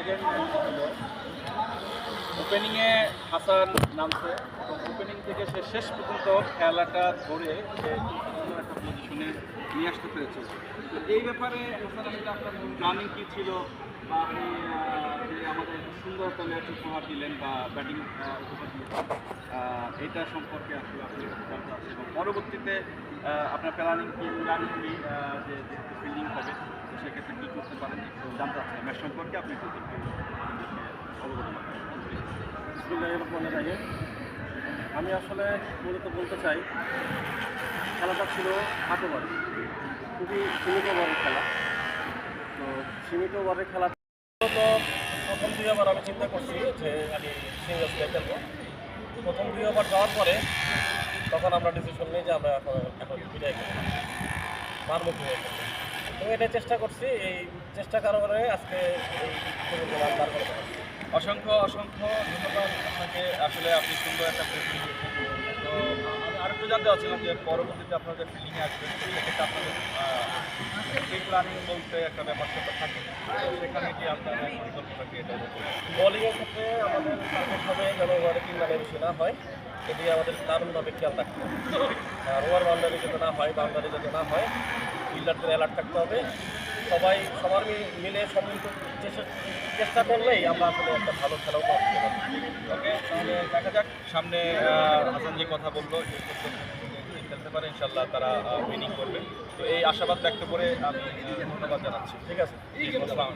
Second match ছিল, ওপেনিংয়ে হাসান নামছে এবং ওপেনিং থেকে সে শেষ পর্যন্ত খেলাটা ধরে সে সুন্দর একটা পজিশনে নিয়ে আসতে পেরেছে। তো এই ব্যাপারে হাসান আহমেদ আপনার প্ল্যানিং কী ছিল, বা আপনি যে আমাদের সুন্দর একটা ম্যাচ উপহার দিলেন বা ব্যাটিং উপহার দিলেন, এটা সম্পর্কে আসলে আপনি জানতে চাচ্ছেন এবং পরবর্তীতে আপনার প্ল্যানিং কি যে ফিল্ডিং হবে, তো সেক্ষেত্রে কী করতে পারেন একটু জানতে চাচ্ছেন ম্যাচ সম্পর্কে আপনি একটু অবগত রাখেন। আমি আসলে মূলত বলতে চাই, খেলাটা ছিল 8 ওভারে, খুবই সীমিত ওভারের খেলা। তো সীমিত ওভারের খেলা তো প্রথম 2 ওভার আমি চিন্তা করছি যে আমি সিঙ্গেলস দিয়ে খেলবো। প্রথম 2 ওভার যাওয়ার পরে তখন আমরা ডিসিশন নিই যে আমরা এখন বিদায় খেলবো, মারমুখী হয়ে খেলবো। তো এটাই চেষ্টা করছি, এই চেষ্টা কারণে আজকে এই বার করে অসংখ্য ধন্যবাদ আপনাকে। আসলে আপনি সুন্দর একটা কোচিং দিয়েছেন। তো আমি আরেকটু জানতে চাচ্ছিলাম যে পরবর্তীতে আপনারা যে ফিল্ডিংয়ে আসবেন, সেক্ষেত্রে আপনাদের প্রি প্ল্যানিং বলতে একটা ব্যাপার স্যাপার থাকে, তো সেখানে কি আপনার পরিকল্পনা কি এটা? বোলিংয়ের ক্ষেত্রে আমাদের টার্গেট হবে যেন ওভারে 3 রানের বেশি না হয়, এটি আমাদের দারুণভাবে খেয়াল রাখতে হবে। আর ওভার বাউন্ডারি যাতে না হয়, বাউন্ডারি যাতে না হয়, ফিল্ডারদের অ্যালার্ট থাকতে হবে। সবার মিলে সম্মিলিত চেষ্টা করলেই আমরা আসলে একটা ভালো খেলাও করতে পারবো। ওকে, তাহলে দেখা যাক সামনে হাসান যে কথা বললো যে খেলতে পারে, ইনশাল্লাহ তারা উইনিং করবে। তো এই আশাবাদ ব্যক্ত করে আমি ধন্যবাদ জানাচ্ছি। ঠিক আছে। ধন্যবাদ।